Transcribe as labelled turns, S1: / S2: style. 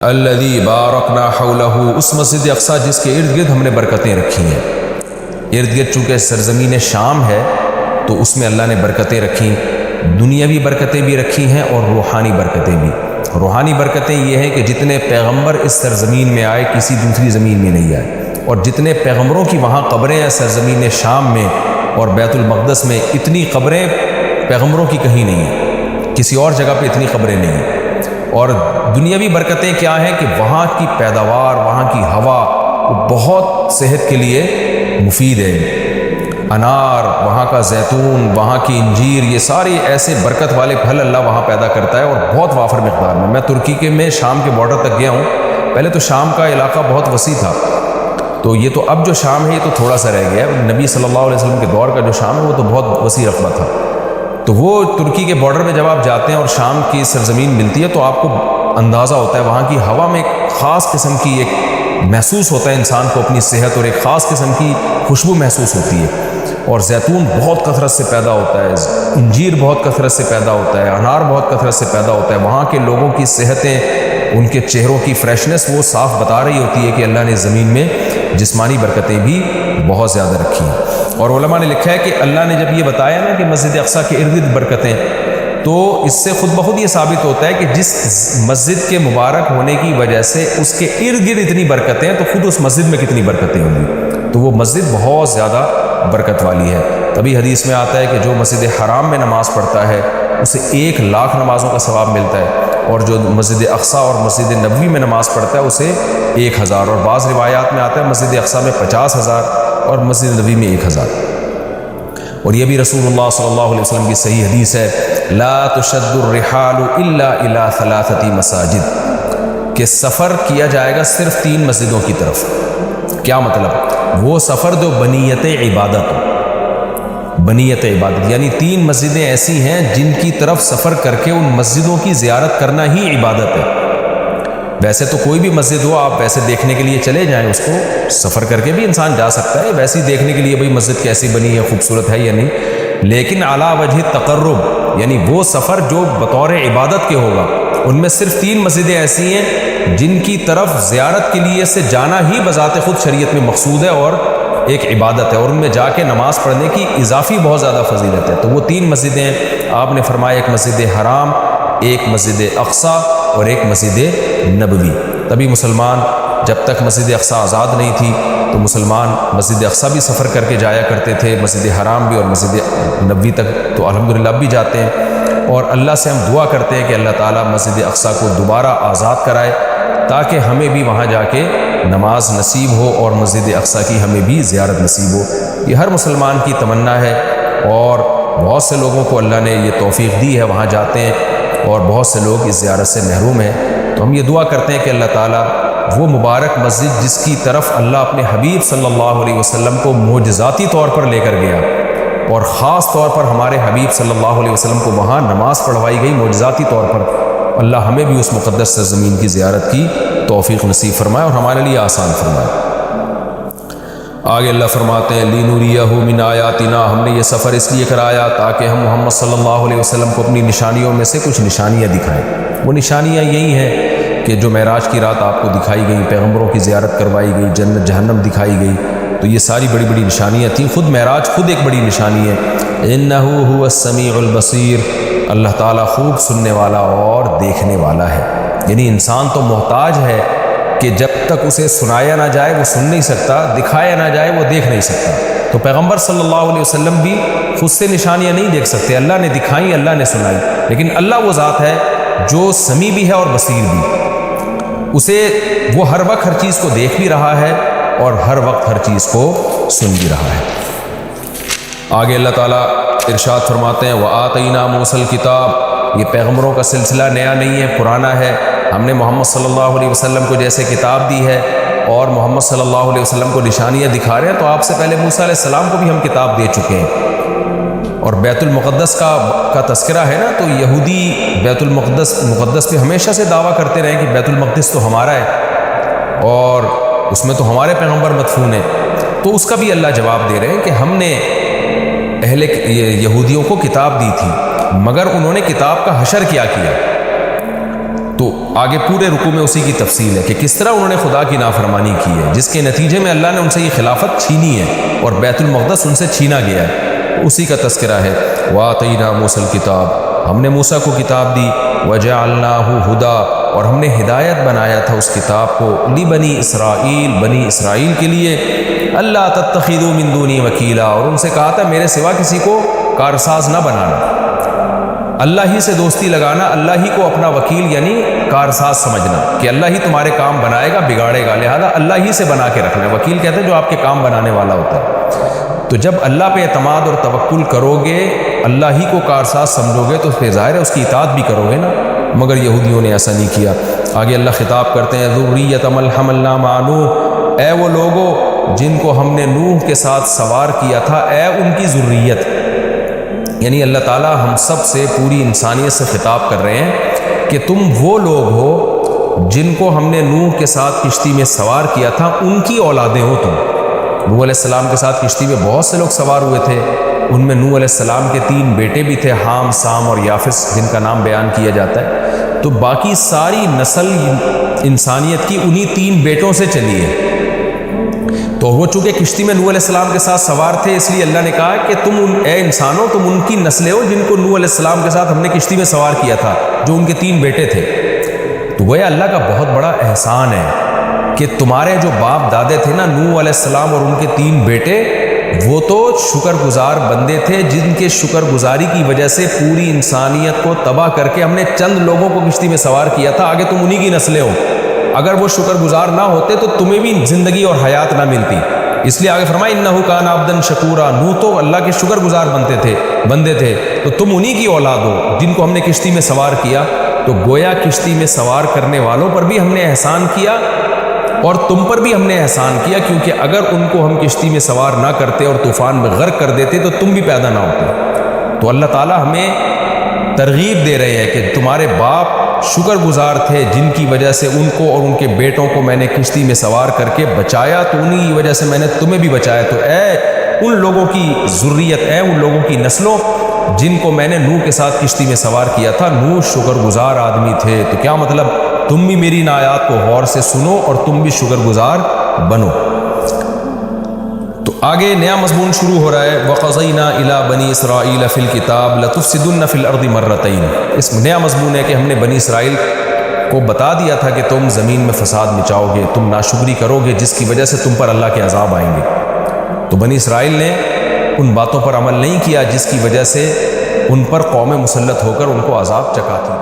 S1: الذی بارکنا حولہ، اس مسجد اقصیٰ جس کے ارد گرد ہم نے برکتیں رکھی ہیں۔ ارد گرد چونکہ سرزمین شام ہے تو اس میں اللہ نے برکتیں رکھی، دنیاوی برکتیں بھی رکھی ہیں اور روحانی برکتیں بھی۔ روحانی برکتیں یہ ہیں کہ جتنے پیغمبر اس سرزمین میں آئے کسی دوسری زمین میں نہیں آئے، اور جتنے پیغمبروں کی وہاں قبریں ہیں سرزمین شام میں اور بیت المقدس میں، اتنی قبریں پیغمبروں کی کہیں نہیں ہیں، کسی اور جگہ پہ اتنی قبریں نہیں ہیں۔ اور دنیاوی برکتیں کیا ہیں کہ وہاں کی پیداوار، وہاں کی ہوا بہت صحت کے لیے مفید ہے۔ انار، وہاں کا زیتون، وہاں کی انجیر، یہ سارے ایسے برکت والے پھل اللہ وہاں پیدا کرتا ہے، اور بہت وافر مقدار میں۔ میں ترکی کے میں شام کے بارڈر تک گیا ہوں۔ پہلے تو شام کا علاقہ بہت وسیع تھا، تو یہ تو اب جو شام ہے یہ تو تھوڑا سا رہ گیا ہے۔ نبی صلی اللہ علیہ وسلم کے دور کا جو شام ہے وہ تو بہت وسیع رقبہ تھا۔ تو وہ ترکی کے بارڈر میں جب آپ جاتے ہیں اور شام کی سرزمین ملتی ہے تو آپ کو اندازہ ہوتا ہے وہاں کی ہوا میں ایک خاص قسم کی ایک محسوس ہوتا ہے انسان کو اپنی صحت، اور ایک خاص قسم کی خوشبو محسوس ہوتی ہے۔ اور زیتون بہت کثرت سے پیدا ہوتا ہے، انجیر بہت کثرت سے پیدا ہوتا ہے، انار بہت کثرت سے پیدا ہوتا ہے۔ وہاں کے لوگوں کی صحتیں، ان کے چہروں کی فریشنس وہ صاف بتا رہی ہوتی ہے کہ اللہ نے زمین میں جسمانی برکتیں بھی بہت زیادہ رکھی ہیں۔ اور علماء نے لکھا ہے کہ اللہ نے جب یہ بتایا نا کہ مسجد اقصیٰ کے ارد گرد برکتیں، تو اس سے خود بخود یہ ثابت ہوتا ہے کہ جس مسجد کے مبارک ہونے کی وجہ سے اس کے ارد گرد اتنی برکتیں ہیں تو خود اس مسجد میں کتنی برکتیں ہوں گی۔ تو وہ مسجد بہت زیادہ برکت والی ہے۔ تبھی حدیث میں آتا ہے کہ جو مسجد حرام میں نماز پڑھتا ہے اسے 1,00,000 نمازوں کا ثواب ملتا ہے، اور جو مسجد اقصیٰ اور مسجد نبوی میں نماز پڑھتا ہے اسے 1,000، اور بعض روایات میں آتا ہے مسجد اقصیٰ میں 50,000 اور مسجد نبوی میں 1,000۔ اور یہ بھی رسول اللہ صلی اللہ علیہ وسلم کی صحیح حدیث ہے، لا تشد الرحال الا الى 3 مساجد، کہ سفر کیا جائے گا صرف 3 مسجدوں کی طرف۔ کیا مطلب؟ وہ سفر جو بنیت عبادت ہو، بنیت عبادت یعنی 3 مسجدیں ایسی ہیں جن کی طرف سفر کر کے ان مسجدوں کی زیارت کرنا ہی عبادت ہے۔ ویسے تو کوئی بھی مسجد ہو آپ ویسے دیکھنے کے لیے چلے جائیں، اس کو سفر کر کے بھی انسان جا سکتا ہے ویسے ہی دیکھنے کے لیے بھئی مسجد کیسی بنی ہے، خوبصورت ہے یا نہیں، لیکن اعلیٰ وجہ تقرب یعنی وہ سفر جو بطور عبادت کے ہوگا، ان میں صرف 3 مسجدیں ایسی ہیں جن کی طرف زیارت کے لیے سے جانا ہی بذات خود شریعت میں مقصود ہے اور ایک عبادت ہے، اور ان میں جا کے نماز پڑھنے کی اضافی بہت زیادہ فضیلت ہے۔ تو وہ 3 مسجدیں آپ نے فرمایا، ایک مسجد حرام، ایک مسجد اقصیٰ اور ایک مسجد نبوی۔ تبھی مسلمان جب تک مسجد اقصیٰ آزاد نہیں تھی تو مسلمان مسجد اقصیٰ بھی سفر کر کے جایا کرتے تھے، مسجد حرام بھی اور مسجد نبوی تک تو الحمدللہ اب بھی جاتے ہیں، اور اللہ سے ہم دعا کرتے ہیں کہ اللہ تعالیٰ مسجد اقصیٰ کو دوبارہ آزاد کرائے تاکہ ہمیں بھی وہاں جا کے نماز نصیب ہو اور مسجد اقصیٰ کی ہمیں بھی زیارت نصیب ہو۔ یہ ہر مسلمان کی تمنا ہے، اور بہت سے لوگوں کو اللہ نے یہ توفیق دی ہے، وہاں جاتے ہیں، اور بہت سے لوگ اس زیارت سے محروم ہیں۔ تو ہم یہ دعا کرتے ہیں کہ اللہ تعالیٰ وہ مبارک مسجد جس کی طرف اللہ اپنے حبیب صلی اللہ علیہ وسلم کو معجزاتی طور پر لے کر گیا، اور خاص طور پر ہمارے حبیب صلی اللہ علیہ وسلم کو وہاں نماز پڑھوائی گئی معجزاتی طور پر، اللہ ہمیں بھی اس مقدس سرزمین کی زیارت کی توفیق نصیب فرمائے اور ہمارے لیے آسان فرمائے۔ آگے اللہ فرماتے ہیں لِنُرِيَهُ مِنْ آیَاتِنَا، ہم نے یہ سفر اس لیے کرایا تاکہ ہم محمد صلی اللہ علیہ وسلم کو اپنی نشانیوں میں سے کچھ نشانیاں دکھائیں۔ وہ نشانیاں یہی ہیں کہ جو معراج کی رات آپ کو دکھائی گئی، پیغمبروں کی زیارت کروائی گئی، جنت جہنم دکھائی گئی، تو یہ ساری بڑی بڑی نشانیاں تھیں۔ خود معراج خود ایک بڑی نشانی ہے۔ إِنَّهُ هُوَ السَّمِيعُ الْبَصِيرُ، اللہ تعالیٰ خوب سننے والا اور دیکھنے والا ہے۔ یعنی انسان تو محتاج ہے کہ جب تک اسے سنایا نہ جائے وہ سن نہیں سکتا، دکھایا نہ جائے وہ دیکھ نہیں سکتا۔ تو پیغمبر صلی اللہ علیہ وسلم بھی خود سے نشانیاں نہیں دیکھ سکتے، اللہ نے دکھائیں، اللہ نے سنائی، لیکن اللہ وہ ذات ہے جو سمیع بھی ہے اور بصیر بھی، اسے وہ ہر وقت ہر چیز کو دیکھ بھی رہا ہے اور ہر وقت ہر چیز کو سن بھی رہا ہے۔ آگے اللہ تعالیٰ ارشاد فرماتے ہیں وَآتَيْنَا مُوسَى الْكِتَابَ، یہ پیغمبروں کا سلسلہ نیا نہیں ہے، پرانا ہے۔ ہم نے محمد صلی اللہ علیہ وسلم کو جیسے کتاب دی ہے اور محمد صلی اللہ علیہ وسلم کو نشانیاں دکھا رہے ہیں، تو آپ سے پہلے موسیٰ علیہ السلام کو بھی ہم کتاب دے چکے ہیں۔ اور بیت المقدس کا تذکرہ ہے نا، تو یہودی بیت المقدس پہ ہمیشہ سے دعویٰ کرتے رہے کہ بیت المقدس تو ہمارا ہے اور اس میں تو ہمارے پیغمبر مدفون ہیں، تو اس کا بھی اللہ جواب دے رہے ہیں کہ ہم نے اہل یہودیوں کو کتاب دی تھی، مگر انہوں نے کتاب کا حشر کیا، تو آگے پورے رکوع میں اسی کی تفصیل ہے کہ کس طرح انہوں نے خدا کی نافرمانی کی ہے، جس کے نتیجے میں اللہ نے ان سے یہ خلافت چھینی ہے اور بیت المقدس ان سے چھینا گیا ہے، اسی کا تذکرہ ہے۔ وَآتَيْنَا مُوسَى الْكِتَابَ، ہم نے موسیٰ کو کتاب دی، وَجَعَلْنَاهُ هُدًى، اور ہم نے ہدایت بنایا تھا اس کتاب کو، لِبَنِي اسرائیل، بنی اسرائیل کے لیے، اللہ تتخذوا من دونی وکیلا، اور ان سے کہا تھا میرے سوا کسی کو کارساز نہ بنانا، اللہ ہی سے دوستی لگانا، اللہ ہی کو اپنا وکیل یعنی کارساز سمجھنا کہ اللہ ہی تمہارے کام بنائے گا بگاڑے گا، لہذا اللہ ہی سے بنا کے رکھنا ہے۔ وکیل کہتے ہیں جو آپ کے کام بنانے والا ہوتا ہے۔ تو جب اللہ پہ اعتماد اور توکل کرو گے، اللہ ہی کو کارساز سمجھو گے، تو پھر ظاہر ہے اس کی اطاعت بھی کرو گے نا، مگر یہودیوں نے ایسا نہیں کیا۔ آگے اللہ خطاب کرتے ہیں ذریۃ من حملنا مع نوح، اے وہ لوگوں جن کو ہم نے نوح کے ساتھ سوار کیا تھا، اے ان کی ذریت، یعنی اللہ تعالیٰ ہم سب سے پوری انسانیت سے خطاب کر رہے ہیں کہ تم وہ لوگ ہو جن کو ہم نے نوح کے ساتھ کشتی میں سوار کیا تھا، ان کی اولادیں ہو تم۔ نوح علیہ السلام کے ساتھ کشتی میں بہت سے لوگ سوار ہوئے تھے، ان میں نوح علیہ السلام کے 3 بیٹے بھی تھے، حام، سام اور یافس، جن کا نام بیان کیا جاتا ہے۔ تو باقی ساری نسل انسانیت کی انہی 3 بیٹوں سے چلی ہے۔ تو وہ چونکہ کشتی میں نوح علیہ السلام کے ساتھ سوار تھے، اس لیے اللہ نے کہا کہ تم اے انسانوں تم ان کی نسلیں ہو جن کو نوح علیہ السلام کے ساتھ ہم نے کشتی میں سوار کیا تھا، جو ان کے 3 بیٹے تھے۔ تو گویا اللہ کا بہت بڑا احسان ہے کہ تمہارے جو باپ دادے تھے نا، نوح علیہ السلام اور ان کے 3 بیٹے، وہ تو شکر گزار بندے تھے، جن کے شکر گزاری کی وجہ سے پوری انسانیت کو تباہ کر کے ہم نے چند لوگوں کو کشتی میں سوار کیا تھا، آگے تم انہی کی نسلیں ہو۔ اگر وہ شکر گزار نہ ہوتے تو تمہیں بھی زندگی اور حیات نہ ملتی، اس لیے آگے فرمایا انہ کان عبدا شکورا، نوح تو اللہ کے شکر گزار بندے تھے، تو تم انہی کی اولاد ہو جن کو ہم نے کشتی میں سوار کیا۔ تو گویا کشتی میں سوار کرنے والوں پر بھی ہم نے احسان کیا اور تم پر بھی ہم نے احسان کیا، کیونکہ اگر ان کو ہم کشتی میں سوار نہ کرتے اور طوفان میں غرق کر دیتے تو تم بھی پیدا نہ ہوتے۔ تو اللہ تعالیٰ ہمیں ترغیب دے رہے ہیں کہ تمہارے باپ شکر گزار تھے، جن کی وجہ سے ان کو اور ان کے بیٹوں کو میں نے کشتی میں سوار کر کے بچایا، تو انہی کی وجہ سے میں نے تمہیں بھی بچایا۔ تو اے ان لوگوں کی ذریت، اے ان لوگوں کی نسلوں جن کو میں نے نوح کے ساتھ کشتی میں سوار کیا تھا، نوح شکر گزار آدمی تھے۔ تو کیا مطلب، تم بھی میری آیات کو غور سے سنو اور تم بھی شکر گزار بنو۔ تو آگے نیا مضمون شروع ہو رہا ہے، وَقَضَيْنَا إِلَىٰ بَنِي إِسْرَائِيلَ فِي الْكِتَابِ لَتُفْسِدُنَّ فِي الْأَرْضِ مَرَّتَيْنِ۔ اس میں نیا مضمون ہے کہ ہم نے بنی اسرائیل کو بتا دیا تھا کہ تم زمین میں فساد مچاؤ گے، تم ناشکری کرو گے، جس کی وجہ سے تم پر اللہ کے عذاب آئیں گے۔ تو بنی اسرائیل نے ان باتوں پر عمل نہیں کیا جس کی وجہ سے ان پر قوم مسلط ہو کر ان کو عذاب چکاتی۔